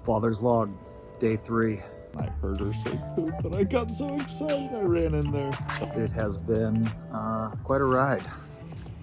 Father's log, day 3. I heard her say poop, and I got so excited I ran in there. It has been quite a ride.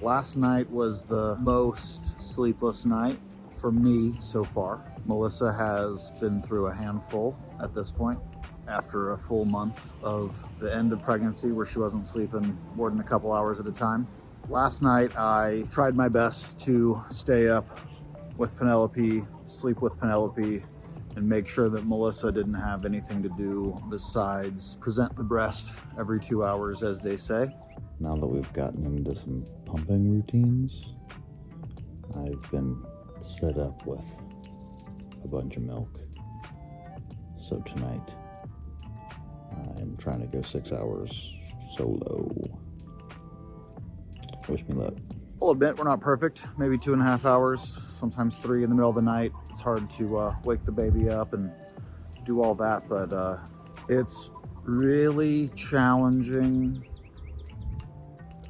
Last night was the most sleepless night for me so far. Melissa has been through a handful at this point after a full month of the end of pregnancy where she wasn't sleeping more than a couple hours at a time. Last night I tried my best to stay up with Penelope, sleep with Penelope, and make sure that Melissa didn't have anything to do besides present the breast every 2 hours, as they say. Now that we've gotten into some pumping routines, I've been set up with a bunch of milk. So tonight, I'm trying to go 6 hours solo. Wish me luck. I'll admit we're not perfect. Maybe 2.5 hours, sometimes 3 in the middle of the night. It's hard to wake the baby up and do all that, but it's really challenging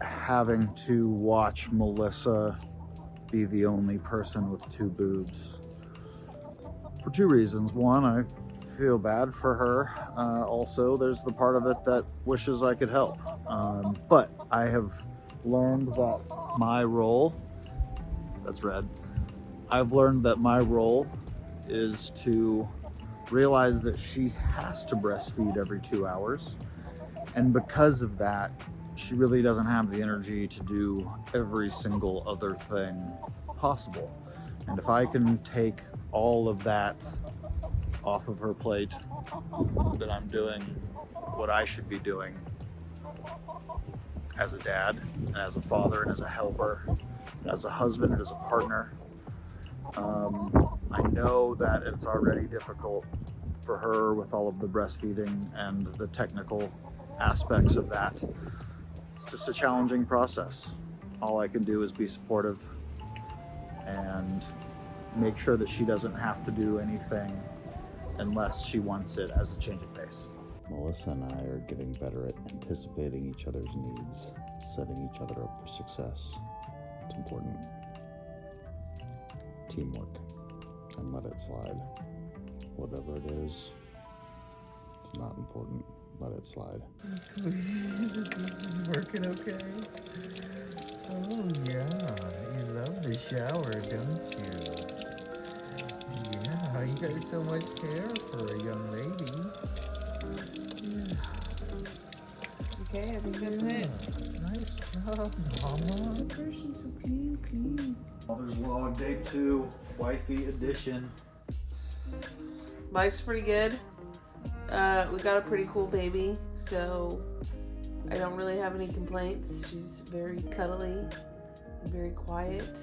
having to watch Melissa be the only person with 2 boobs. For 2 reasons. One, I feel bad for her. Also, there's the part of it that wishes I could help. But I have learned that my role, that's red, I've learned that my role is to realize that she has to breastfeed every 2 hours. And because of that, she really doesn't have the energy to do every single other thing possible. And if I can take all of that off of her plate, then I'm doing what I should be doing as a dad, and as a father, and as a helper, and as a husband, and as a partner. I know that it's already difficult for her with all of the breastfeeding and the technical aspects of that. It's just a challenging process. All I can do is be supportive and make sure that she doesn't have to do anything unless she wants it as a change of pace. Melissa and I are getting better at anticipating each other's needs, setting each other up for success. It's important. Teamwork, and let it slide. Whatever it is, it's not important. Let it slide. This is working okay? Oh yeah, you love the shower, don't you? Yeah, you got so much hair for a young lady. Okay, I think that's it. Nice job, Mama. Person's so clean. Father's log, day 2, wifey edition. Life's pretty good. We got a pretty cool baby, so I don't really have any complaints. She's very cuddly and very quiet.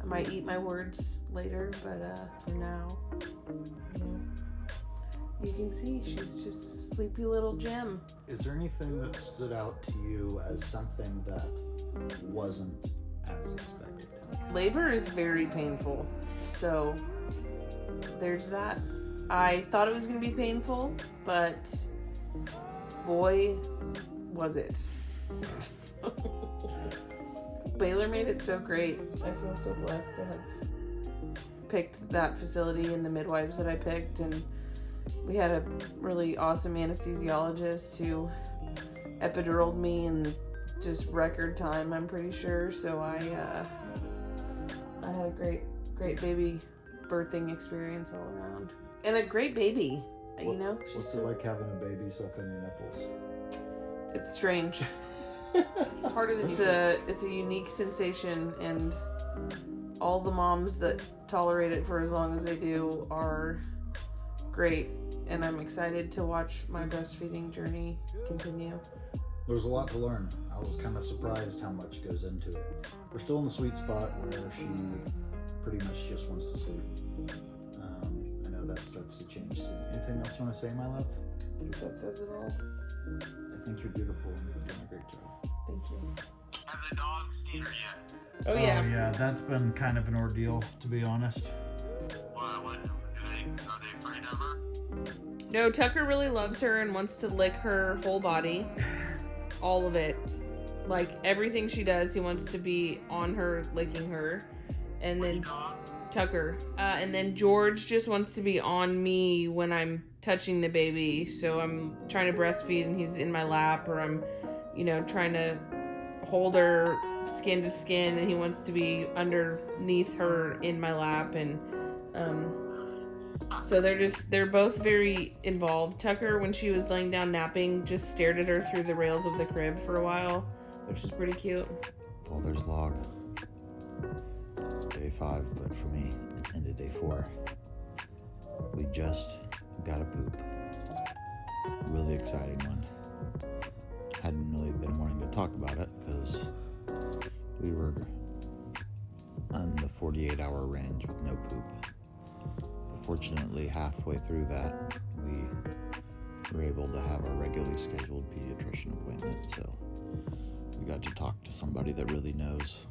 I might eat my words later, but for now, you can see she's just a sleepy little gem. Is there anything that stood out to you as something that wasn't as expected? Labor is very painful, so there's that. I thought it was going to be painful, but boy, was it. Baylor made it so great. I feel so blessed to have picked that facility and the midwives that I picked, and we had a really awesome anesthesiologist who epiduraled me in just record time, I'm pretty sure. So I had a great baby birthing experience all around. And a great baby, you know? What's it like having a baby suck on your nipples? It's strange. Part of it's a unique sensation, and all the moms that tolerate it for as long as they do are great. And I'm excited to watch my breastfeeding journey continue. There's a lot to learn. I was kind of surprised how much goes into it. We're still in the sweet spot where she pretty much just wants to sleep. I know that starts to change soon. Anything else you want to say, my love? I think that says it all. I think you're beautiful and you're doing a great job. Thank you. Have the dogs seen her yet? Oh yeah. Oh yeah, that's been kind of an ordeal, to be honest. What, are they afraid of her? No, Tucker really loves her and wants to lick her whole body. All of it. Like everything she does, he wants to be on her, licking her. And then Tucker. And then George just wants to be on me when I'm touching the baby. So I'm trying to breastfeed and he's in my lap, or I'm, trying to hold her skin to skin and he wants to be underneath her in my lap. And so they're both very involved. Tucker, when she was laying down napping, just stared at her through the rails of the crib for a while, which is pretty cute. Father's log. Day 5, but for me, into day 4. We just got a poop. Really exciting one. Hadn't really been wanting to talk about it because we were in the 48-hour range with no poop. But fortunately, halfway through that, we were able to have our regularly scheduled pediatrician appointment, so we got to talk to somebody that really knows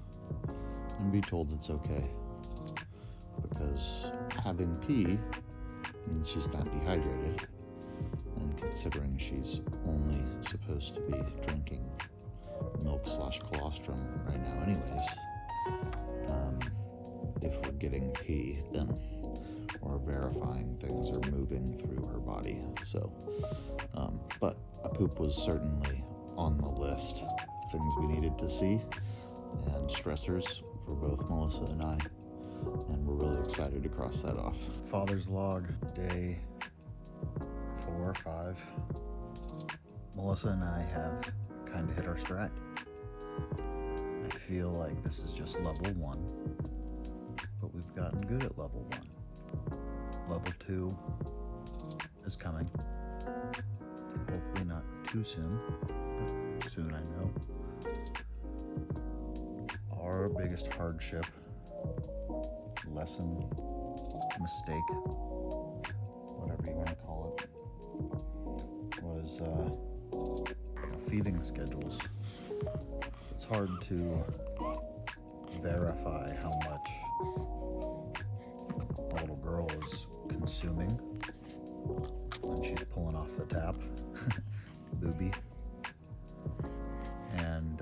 and be told it's okay, because having pee means she's not dehydrated, and considering she's only supposed to be drinking milk/colostrum right now anyways, if we're getting pee, then we're verifying things are moving through her body. So but a poop was certainly on the list of things we needed to see and stressors for both Melissa and I, and we're really excited to cross that off. Father's log, day 4 or 5. Melissa and I have kind of hit our stride. I feel like this is just level 1, but we've gotten good at level 1. Level 2 is coming. Hopefully not too soon, but soon, I know. Our biggest hardship, lesson, mistake, whatever you want to call it, was feeding schedules. It's hard to verify how much a little girl is consuming when she's pulling off the tap, booby. And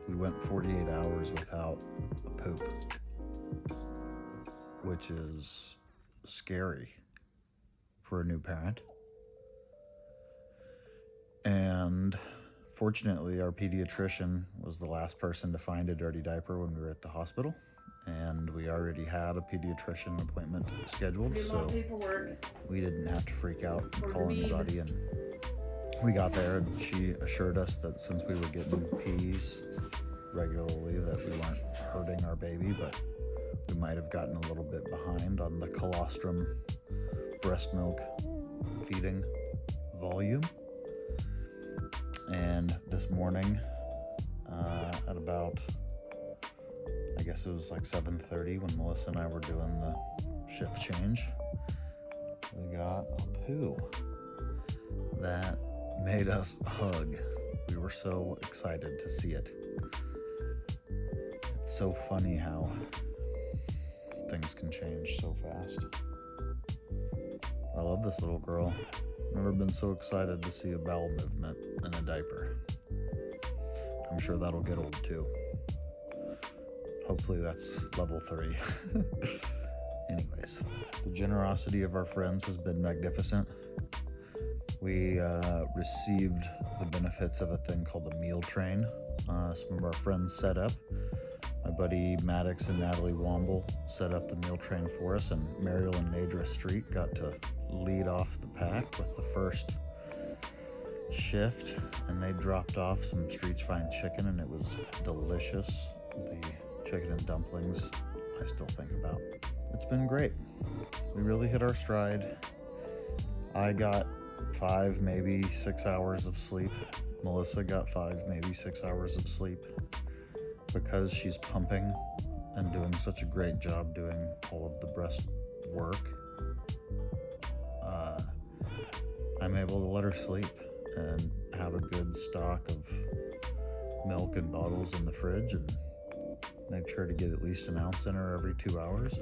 we went 48 hours without a poop, which is scary for a new parent. And fortunately, our pediatrician was the last person to find a dirty diaper when we were at the hospital, and we already had a pediatrician appointment scheduled, so we didn't have to freak out and call anybody. And we got there and she assured us that since we were getting peas regularly, that we weren't hurting our baby, but we might have gotten a little bit behind on the colostrum breast milk feeding volume. And this morning, at about, I guess it was like 7:30 when Melissa and I were doing the shift change, we got a poo that made us hug. We were so excited to see it. It's so funny how things can change so fast. I love this little girl. Never been so excited to see a bowel movement in a diaper. I'm sure that'll get old too. Hopefully that's level 3. Anyways, the generosity of our friends has been magnificent. We received the benefits of a thing called a meal train. Some of our friends set up. My buddy Maddox and Natalie Womble set up the meal train for us, and Mariel and Nadra Street got to lead off the pack with the first shift, and they dropped off some Streets Fine chicken, and it was delicious. The chicken and dumplings I still think about. It's been great. We really hit our stride. I got 5, maybe 6 hours of sleep. Melissa got 5, maybe 6 hours of sleep. Because she's pumping and doing such a great job doing all of the breast work, I'm able to let her sleep and have a good stock of milk and bottles in the fridge and make sure to get at least an ounce in her every 2 hours.